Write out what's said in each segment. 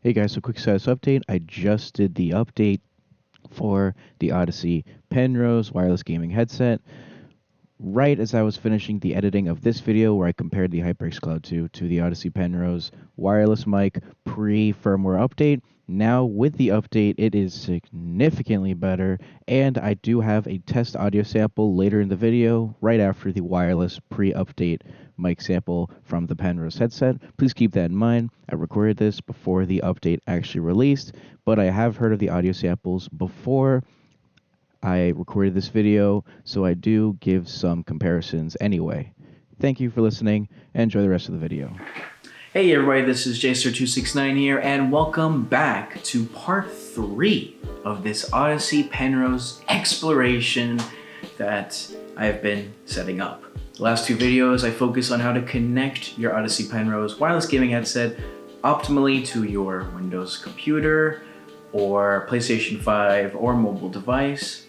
Hey guys, so quick status update. I just did the update for the Audeze Penrose wireless gaming headset. Right as I was finishing the editing of this video where I compared the HyperX Cloud 2 to the Audeze Penrose wireless mic pre-firmware update. Now with the update, it is significantly better, and I do have a test audio sample later in the video right after the wireless pre-update mic sample from the Penrose headset. Please keep that in mind. I recorded this before the update actually released, but I have heard of the audio samples before I recorded this video, so I do give some comparisons anyway. Thank you for listening, and enjoy the rest of the video. Hey everybody, this is Jacer269 here, and welcome back to part 3 of this Audeze Penrose exploration that I have been setting up. The last 2 videos I focus on how to connect your Audeze Penrose wireless gaming headset optimally to your Windows computer or PlayStation 5 or mobile device.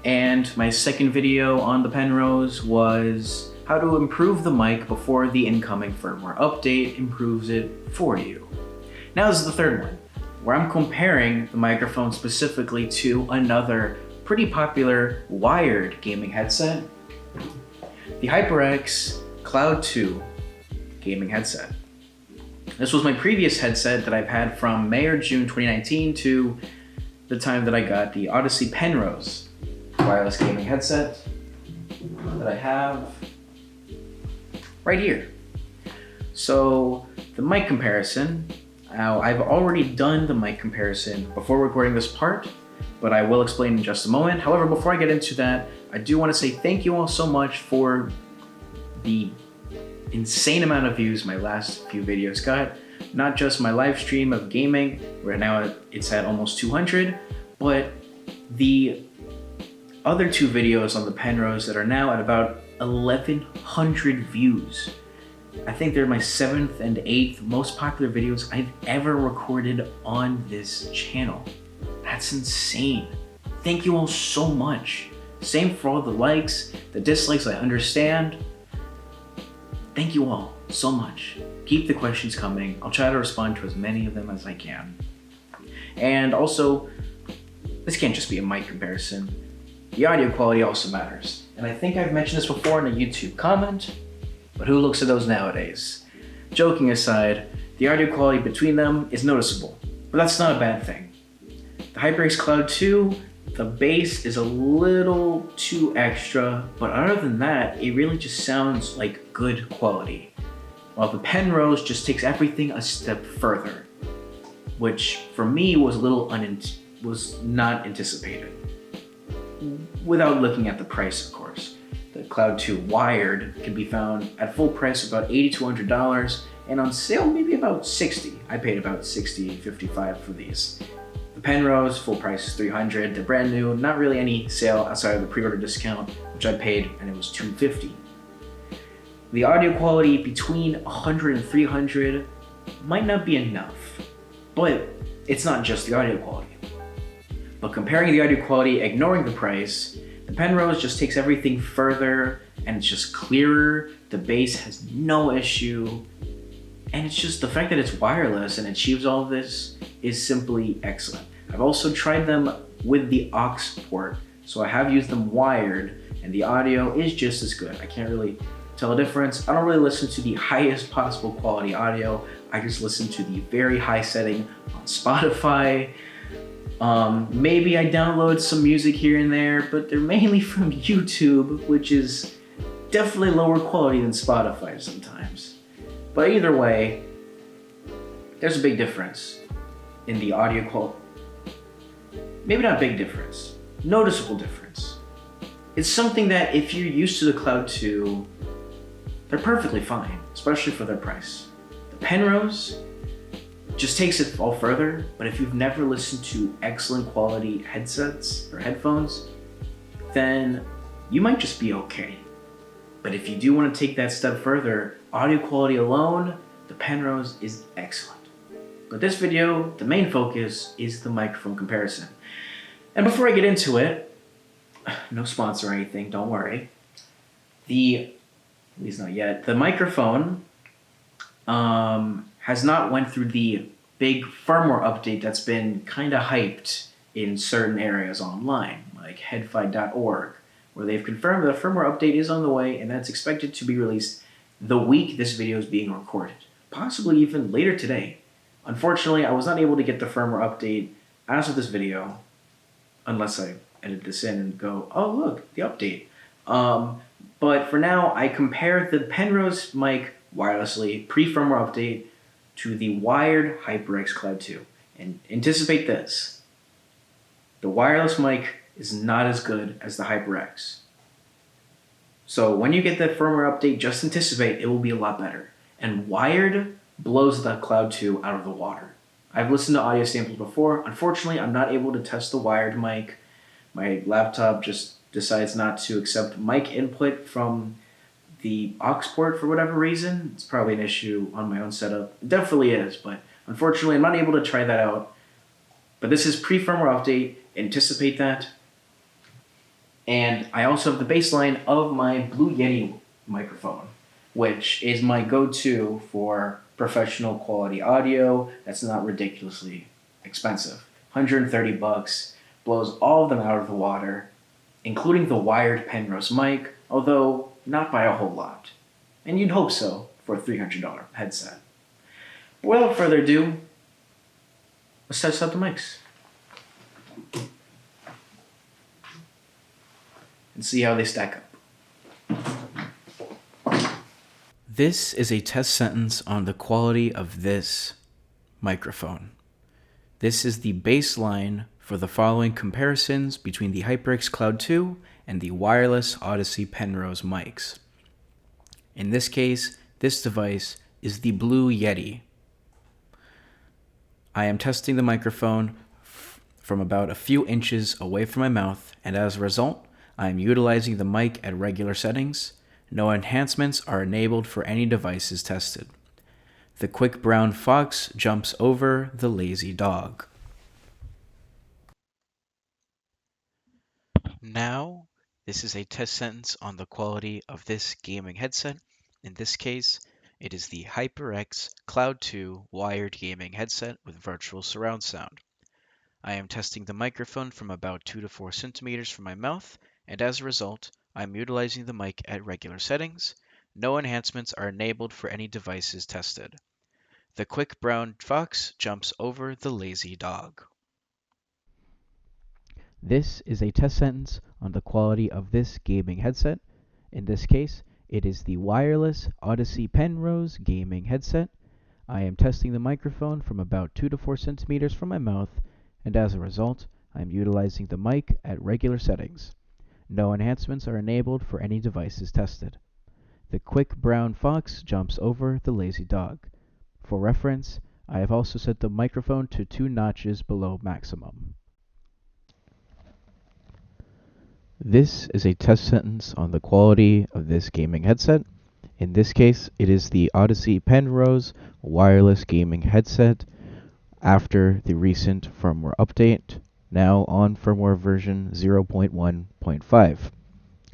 And my second video on the Penrose was how to improve the mic before the incoming firmware update improves it for you. Now this is the third one, where I'm comparing the microphone specifically to another pretty popular wired gaming headset, the HyperX Cloud 2 gaming headset. This was my previous headset that I've had from May or June 2019 to the time that I got the Audeze Penrose wireless gaming headset that I have right here. So the mic comparison, I've already done the mic comparison before recording this part, but I will explain in just a moment. However, before I get into that, I do want to say thank you all so much for the insane amount of views my last few videos got. Not just my live stream of gaming, where now it's at almost 200, but the other 2 videos on the Penrose that are now at about 1,100 views. I think they're my 7th and 8th most popular videos I've ever recorded on this channel. That's insane. Thank you all so much. Same for all the likes, the dislikes, I understand. Thank you all so much. Keep the questions coming. I'll try to respond to as many of them as I can. And also, this can't just be a mic comparison. The audio quality also matters. And I think I've mentioned this before in a YouTube comment, but who looks at those nowadays? Joking aside, the audio quality between them is noticeable, but that's not a bad thing. The HyperX Cloud 2, the bass is a little too extra, but other than that, it really just sounds like good quality. While the Penrose just takes everything a step further, which for me was was not anticipated. Without looking at the price, of course. The Cloud 2 wired can be found at full price about $80 to $100, and on sale maybe about $60. I paid about $60, $55 for these. The Penrose, full price is $300. They're brand new, not really any sale outside of the pre-order discount, which I paid, and it was $250. The audio quality between 100 and 300 might not be enough, but it's not just the audio quality. But comparing the audio quality, ignoring the price, the Penrose just takes everything further, and it's just clearer, the bass has no issue, and it's just the fact that it's wireless and achieves all of this is simply excellent. I've also tried them with the aux port, so I have used them wired, and the audio is just as good. I can't really tell a difference. I don't really listen to the highest possible quality audio, I just listen to the very high setting on Spotify. Maybe I download some music here and there, but they're mainly from YouTube, which is definitely lower quality than Spotify sometimes. But either way, there's a big difference in the audio quality. Maybe not big difference, noticeable difference. It's something that if you're used to the Cloud 2, they're perfectly fine, especially for their price. The Penrose just takes it all further, but if you've never listened to excellent quality headsets or headphones, then you might just be okay. But if you do want to take that step further, audio quality alone, the Penrose is excellent. But this video, the main focus is the microphone comparison. And before I get into it, no sponsor or anything, don't worry. At least not yet, the microphone has not went through the big firmware update that's been kind of hyped in certain areas online, like headfi.org, where they've confirmed that a firmware update is on the way and that's expected to be released the week this video is being recorded, possibly even later today. Unfortunately, I was not able to get the firmware update as of this video, unless I edit this in and go, oh look, the update. But for now, I compared the Penrose mic wirelessly pre-firmware update to the wired HyperX Cloud 2. And anticipate this. The wireless mic is not as good as the HyperX. So when you get the firmware update, just anticipate it will be a lot better. And wired blows the Cloud 2 out of the water. I've listened to audio samples before. Unfortunately, I'm not able to test the wired mic. My laptop just decides not to accept mic input from the aux port for whatever reason. It's probably an issue on my own setup. It definitely is, but unfortunately I'm not able to try that out. But this is pre-firmware update. Anticipate that. And I also have the baseline of my Blue Yeti microphone, which is my go-to for professional quality audio that's not ridiculously expensive. $130, blows all of them out of the water, including the wired Penrose mic, although not by a whole lot. And you'd hope so for a $300 headset. But without further ado, let's test out the mics and see how they stack up. This is a test sentence on the quality of this microphone. This is the baseline for the following comparisons between the HyperX Cloud 2 and the wireless Audeze Penrose mics. In this case, this device is the Blue Yeti. I am testing the microphone from about a few inches away from my mouth, and as a result, I am utilizing the mic at regular settings. No enhancements are enabled for any devices tested. The quick brown fox jumps over the lazy dog. Now, this is a test sentence on the quality of this gaming headset. In this case, it is the HyperX Cloud 2 wired gaming headset with virtual surround sound. I am testing the microphone from about 2 to 4 centimeters from my mouth, and as a result, I am utilizing the mic at regular settings. No enhancements are enabled for any devices tested. The quick brown fox jumps over the lazy dog. This is a test sentence on the quality of this gaming headset. In this case, it is the wireless Audeze Penrose gaming headset. I am testing the microphone from about 2 to 4 centimeters from my mouth, and as a result, I am utilizing the mic at regular settings. No enhancements are enabled for any devices tested. The quick brown fox jumps over the lazy dog. For reference, I have also set the microphone to 2 notches below maximum. This is a test sentence on the quality of this gaming headset. In this case, it is the Audeze Penrose wireless gaming headset after the recent firmware update, now on firmware version 0.1.5.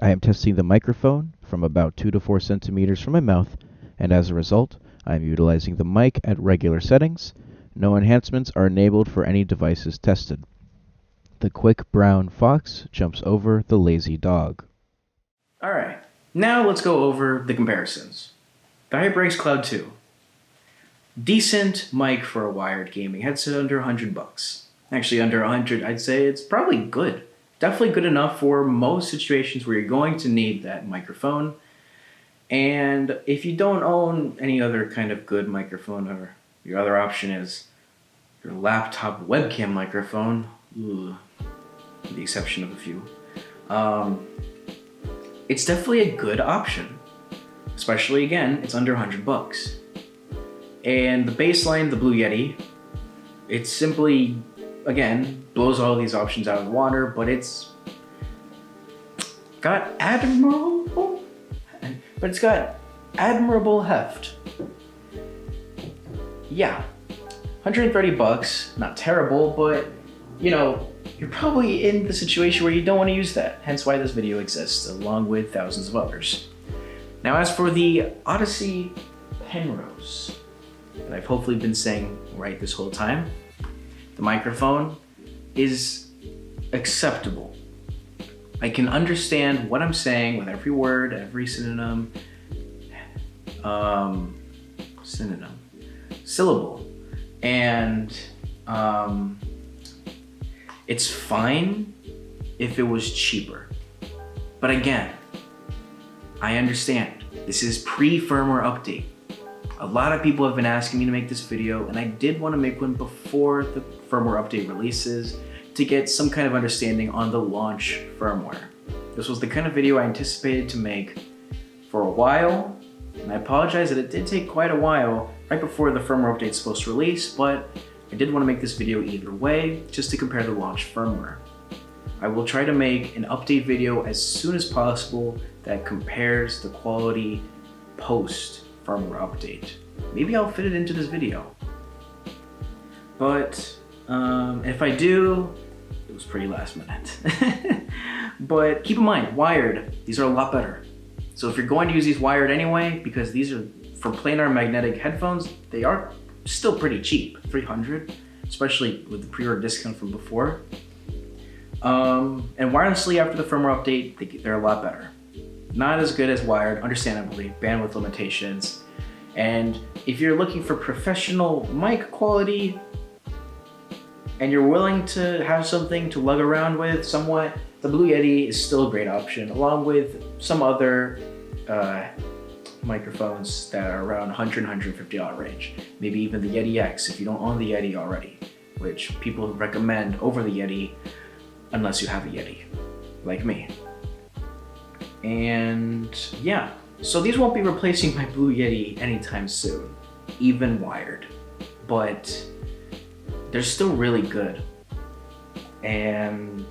I am testing the microphone from about 2 to 4 centimeters from my mouth, and as a result, I am utilizing the mic at regular settings. No enhancements are enabled for any devices tested. The quick brown fox jumps over the lazy dog. Alright, now let's go over the comparisons. The HyperX Cloud 2. Decent mic for a wired gaming headset under $100. Actually under 100, I'd say it's probably good. Definitely good enough for most situations where you're going to need that microphone. And if you don't own any other kind of good microphone, or your other option is your laptop webcam microphone, with the exception of a few, it's definitely a good option. Especially, again, it's under $100. And the baseline, the Blue Yeti, it simply, again, blows all these options out of the water, but it's got admirable heft. Yeah, $130, not terrible, but you know, you're probably in the situation where you don't want to use that, hence why this video exists, along with thousands of others. Now, as for the Audeze Penrose, that I've hopefully been saying right this whole time. The microphone is acceptable. I can understand what I'm saying with every word, every syllable. And it's fine if it was cheaper. But again, I understand. This is pre-firmware update. A lot of people have been asking me to make this video, and I did want to make one before the firmware update releases to get some kind of understanding on the launch firmware. This was the kind of video I anticipated to make for a while, and I apologize that it did take quite a while right before the firmware update is supposed to release, but I did want to make this video either way, just to compare the launch firmware. I will try to make an update video as soon as possible that compares the quality post firmware update. Maybe I'll fit it into this video. But if I do, it was pretty last minute. But keep in mind, wired, these are a lot better. So if you're going to use these wired anyway, because these are for planar magnetic headphones, they are still pretty cheap, $300, especially with the pre-order discount from before. And wirelessly after the firmware update, they're a lot better. Not as good as wired, understandably, bandwidth limitations. And if you're looking for professional mic quality and you're willing to have something to lug around with somewhat, the Blue Yeti is still a great option, along with some other microphones that are around $100, $150 range. Maybe even the Yeti X if you don't own the Yeti already, which people recommend over the Yeti unless you have a Yeti, like me. And yeah, so these won't be replacing my Blue Yeti anytime soon, even wired, but they're still really good. And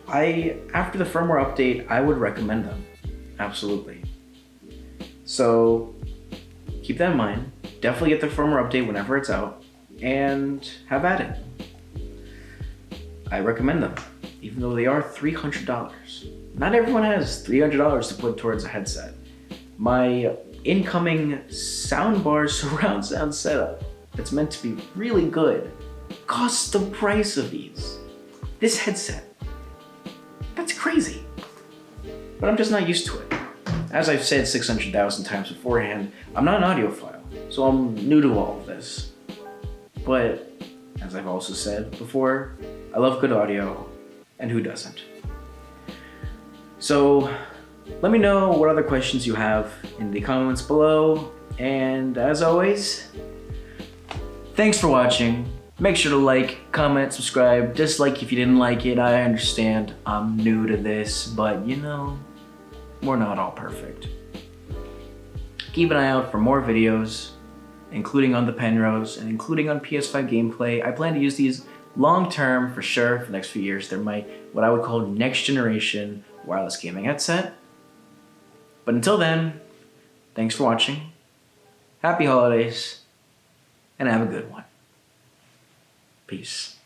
after the firmware update, I would recommend them, absolutely. So keep that in mind. Definitely get the firmware update whenever it's out and have at it. I recommend them, even though they are $300. Not everyone has $300 to put towards a headset. My incoming soundbar surround sound setup that's meant to be really good costs the price of these. This headset, that's crazy. But I'm just not used to it. As I've said 600,000 times beforehand, I'm not an audiophile, so I'm new to all of this. But as I've also said before, I love good audio, and who doesn't? So let me know what other questions you have in the comments below, and as always, thanks for watching. Make sure to like, comment, subscribe, dislike if you didn't like it. I understand I'm new to this, but you know, we're not all perfect. Keep an eye out for more videos, including on the Penrose and including on PS5 gameplay. I plan to use these long term for sure for the next few years. They're my, what I would call next generation wireless gaming headset. But until then, thanks for watching. Happy holidays, and have a good one. Peace.